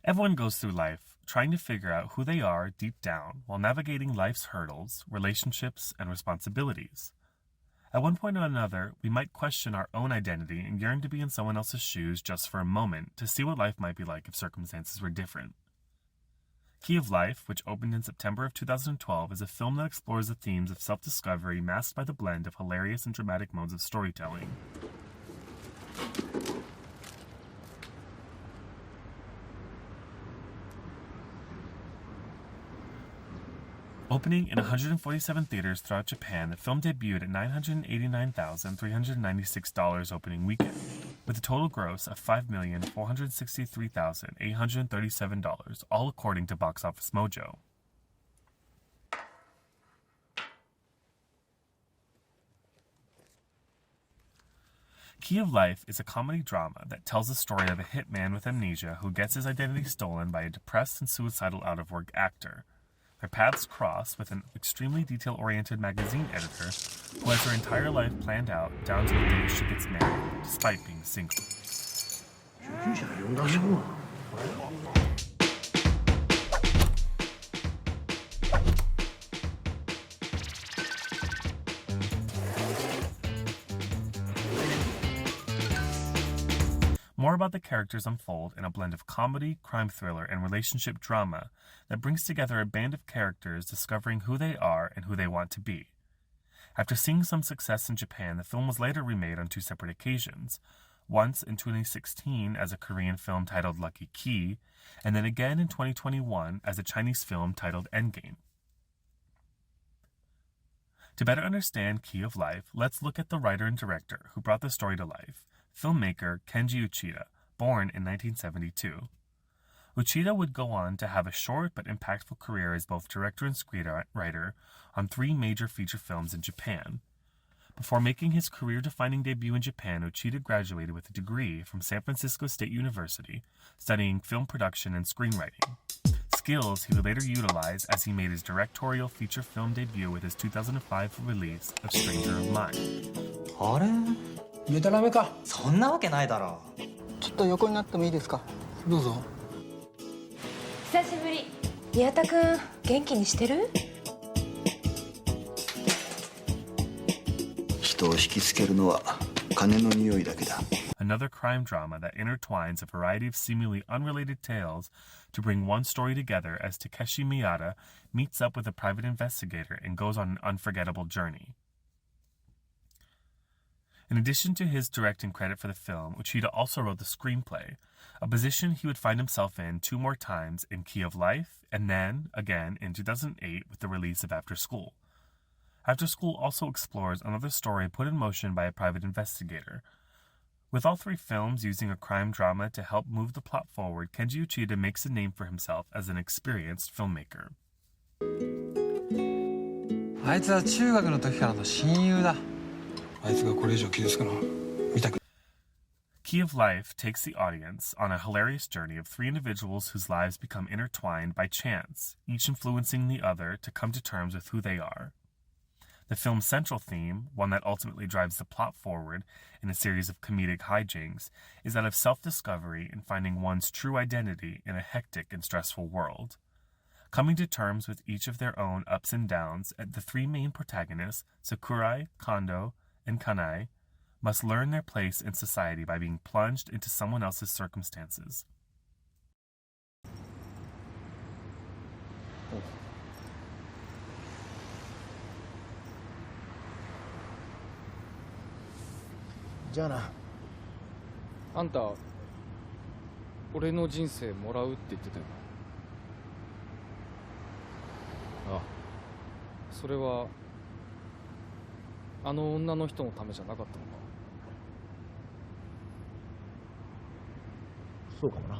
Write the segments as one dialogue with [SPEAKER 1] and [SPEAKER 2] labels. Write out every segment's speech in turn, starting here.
[SPEAKER 1] Everyone goes through life trying to figure out who they are deep down while navigating life's hurdles, relationships, and responsibilities. At one point or another, we might question our own identity and yearn to be in someone else's shoes just for a moment to see what life might be like if circumstances were different. Key of Life, which opened in September of 2012, is a film that explores the themes of self-discovery masked by the blend of hilarious and dramatic modes of storytelling. Opening in 147 theaters throughout Japan, the film debuted at $989,396 opening weekend, with a total gross of $5,463,837, all according to Box Office Mojo. Key of Life is a comedy drama that tells the story of a hitman with amnesia who gets his identity stolen by a depressed and suicidal out-of-work actor. Their paths cross with an extremely detail-oriented magazine editor who has her entire life planned out down to the day she gets married, despite being single. More about the characters unfold in a blend of comedy, crime thriller, and relationship drama that brings together a band of characters discovering who they are and who they want to be. After seeing some success in Japan, the film was later remade on two separate occasions, once in 2016 as a Korean film titled Lucky Key, and then again in 2021 as a Chinese film titled Endgame. To better understand Key of Life, let's look at the writer and director who brought the story to life, filmmaker Kenji Uchida, born in 1972. Uchida would go on to have a short but impactful career as both director and screenwriter on three major feature films in Japan. Before making his career-defining debut in Japan, Uchida graduated with a degree from San Francisco State University, studying film production and screenwriting, skills he would later utilize as he made his directorial feature film debut with his 2005 release of Stranger of Mine.
[SPEAKER 2] あれ
[SPEAKER 3] メタラメか
[SPEAKER 2] そんなわけないだろ
[SPEAKER 3] ちょっと横になってもいいですかどうぞ
[SPEAKER 4] 久しぶり宮田くん元気にしてる
[SPEAKER 5] 人を引きつけるのは金の匂いだけだ
[SPEAKER 1] Another crime drama that intertwines a variety of seemingly unrelated tales to bring one story together as Takeshi Miyata meets up with a private investigator and goes on an unforgettable journey. In addition to his directing credit for the film, Uchida also wrote the screenplay, a position he would find himself in two more times in Key of Life, and then, again, in 2008 with the release of After School. After School also explores another story put in motion by a private investigator. With all three films using a crime drama to help move the plot forward, Kenji Uchida makes a name for himself as an experienced filmmaker.
[SPEAKER 3] あいつは中学の時からの親友だあいつがこれ以上傷つくの見たく
[SPEAKER 1] Key of Life takes the audience on a hilarious journey of three individuals whose lives become intertwined by chance, each influencing the other to come to terms with who they are. The film's central theme, one that ultimately drives the plot forward in a series of comedic hijinks, is that of self-discovery and finding one's true identity in a hectic and stressful world. Coming to terms with each of their own ups and downs, the three main protagonists, Sakurai, Kondo, and Kanai, must learn their place in society by being plunged into someone else's circumstances.
[SPEAKER 3] Jana.
[SPEAKER 6] あんた俺の人生もらうって言ってたよなあそれはあの女の人のためじゃなかったのか
[SPEAKER 3] そうかもな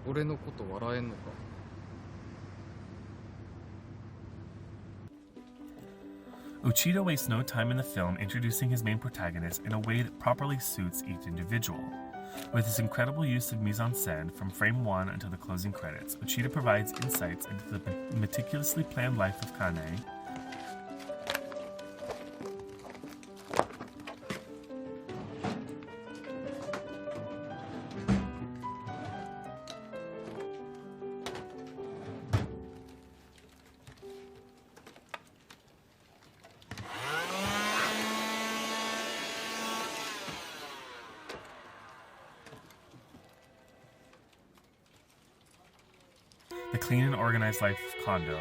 [SPEAKER 6] 俺のこと笑えんのか
[SPEAKER 1] Uchida wastes no time in the film introducing his main protagonist in a way that properly suits each individual. With his incredible use of mise-en-scène from frame one until the closing credits, Uchida provides insights into the meticulously planned life of Kane, the clean and organized life of Kondo,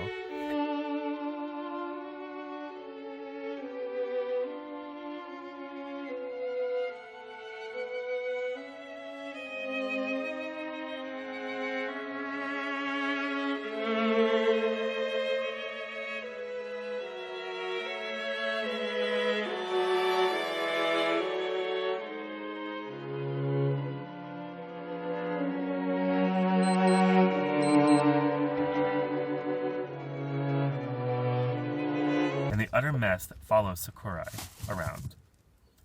[SPEAKER 1] and the utter mess that follows Sakurai around.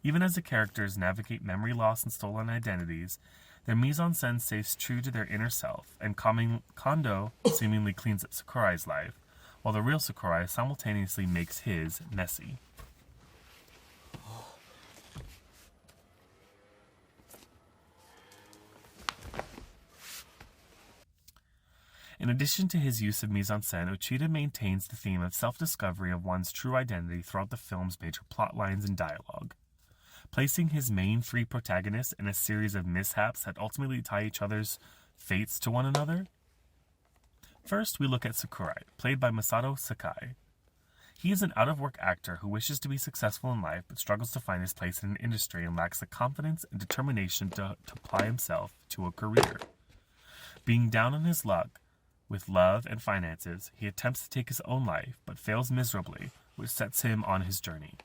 [SPEAKER 1] Even as the characters navigate memory loss and stolen identities, their mise-en-scène stays true to their inner self, and Kondo seemingly cleans up Sakurai's life, while the real Sakurai simultaneously makes his messy. In addition to his use of mise-en-scène, Uchida maintains the theme of self-discovery of one's true identity throughout the film's major plot lines and dialogue, placing his main three protagonists in a series of mishaps that ultimately tie each other's fates to one another. First, we look at Sakurai, played by Masato Sakai. He is an out-of-work actor who wishes to be successful in life but struggles to find his place in an industry and lacks the confidence and determination to apply himself to a career. Being down on his luck with love and finances, he attempts to take his own life but fails miserably, which sets him on his journey.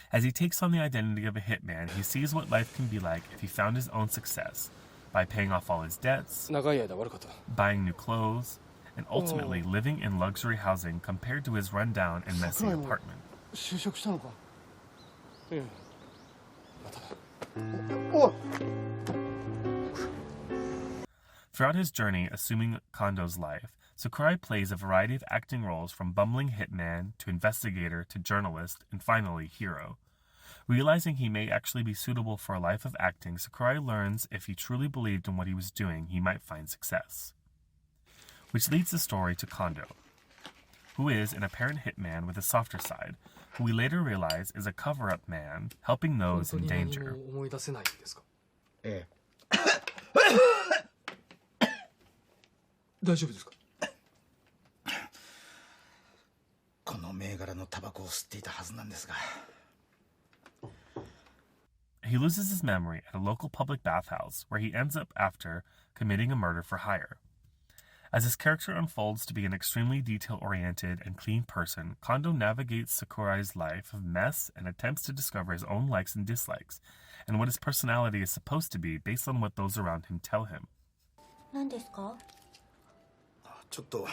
[SPEAKER 1] As he takes on the identity of a hitman, he sees what life can be like if he found his own success by paying off all his debts,
[SPEAKER 6] 長い間悪かった。
[SPEAKER 1] buying new clothes, and ultimately living in luxury housing compared to his rundown and messy apartment.
[SPEAKER 6] 就職したのか。ええ。まただ。
[SPEAKER 1] Throughout his journey assuming Kondo's life, Sakurai plays a variety of acting roles from bumbling hitman to investigator to journalist and finally hero. Realizing he may actually be suitable for a life of acting, Sakurai learns if he truly believed in what he was doing, he might find success. Which leads the story to Kondo, who is an apparent hitman with a softer side, who we later realize is a cover-up man helping those in
[SPEAKER 6] 本当に何
[SPEAKER 1] danger.
[SPEAKER 6] も思い出せないですか。
[SPEAKER 3] ええ大丈夫ですか。
[SPEAKER 7] この銘柄のタバコを吸っていたはずなんですが。
[SPEAKER 1] He loses his memory at a local public bathhouse, where he ends up after committing a murder for hire. As his character unfolds to be an extremely detail-oriented and clean person, Kondo navigates Sakurai's life of mess and attempts to discover his own likes and dislikes, and what his personality is supposed to be based on what those around him tell him.
[SPEAKER 8] 何ですか？
[SPEAKER 7] ちょっと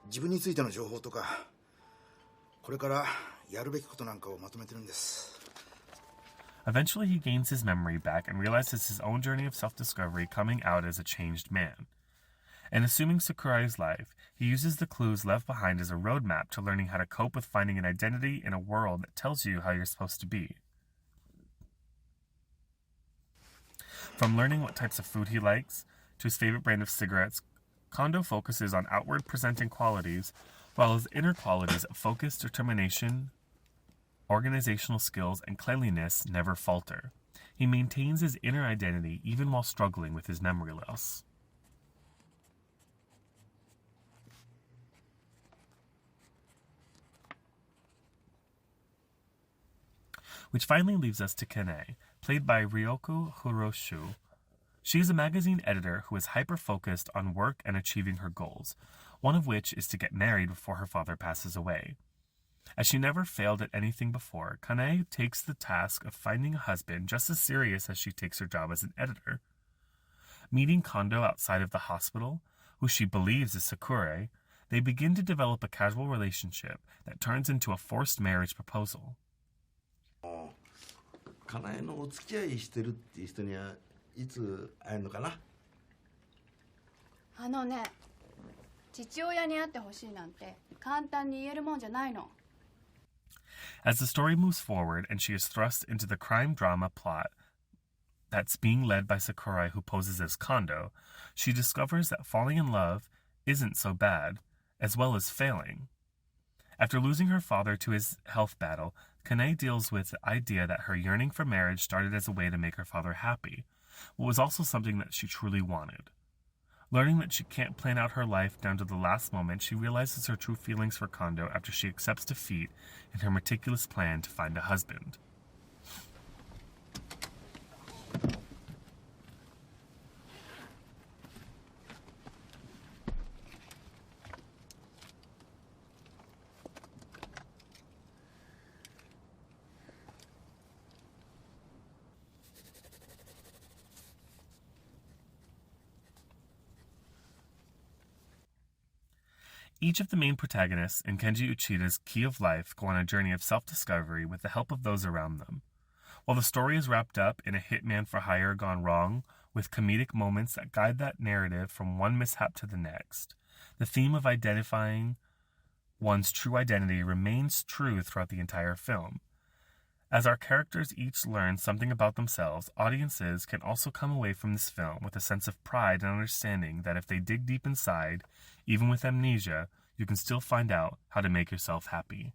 [SPEAKER 7] 自分についての情報とかこれからやるべきことなんかをまとめてるんです。
[SPEAKER 1] Eventually, he gains his memory back and realizes his own journey of self-discovery, coming out as a changed man. And assuming Sakurai's life, he uses the clues left behind as a roadmap to learning how to cope with finding an identity in a world that tells you how you're supposed to be. From learning what types of food he likes to his favorite brand of cigarettes, Kondo focuses on outward presenting qualities, while his inner qualities of focus, determination, organizational skills, and cleanliness never falter. He maintains his inner identity even while struggling with his memory loss. Which finally leaves us to Kane, played by Ryoko Hiroshu. She is a magazine editor who is hyper-focused on work and achieving her goals, one of which is to get married before her father passes away. As she never failed at anything before, Kane takes the task of finding a husband just as serious as she takes her job as an editor. Meeting Kondo outside of the hospital, who she believes is Sakurai, they begin to develop a casual relationship that turns into a forced marriage proposal.
[SPEAKER 9] かなえのお付き合いしてるっていう人にはいつ会えるのかな。
[SPEAKER 10] あのね、父親に会ってほしいなんて簡単に言えるもんじゃないの。
[SPEAKER 1] As the story moves forward and she is thrust into the crime drama plot that's being led by Sakurai, who poses as Kondo, she discovers that falling in love isn't so bad, as well as failing. After losing her father to his health battle, Kane deals with the idea that her yearning for marriage started as a way to make her father happy, but was also something that she truly wanted. Learning that she can't plan out her life down to the last moment, she realizes her true feelings for Kondo after she accepts defeat in her meticulous plan to find a husband. Each of the main protagonists in Kenji Uchida's Key of Life go on a journey of self-discovery with the help of those around them. While the story is wrapped up in a hitman for hire gone wrong, with comedic moments that guide that narrative from one mishap to the next, the theme of identifying one's true identity remains true throughout the entire film. As our characters each learn something about themselves, audiences can also come away from this film with a sense of pride and understanding that if they dig deep inside, even with amnesia, you can still find out how to make yourself happy.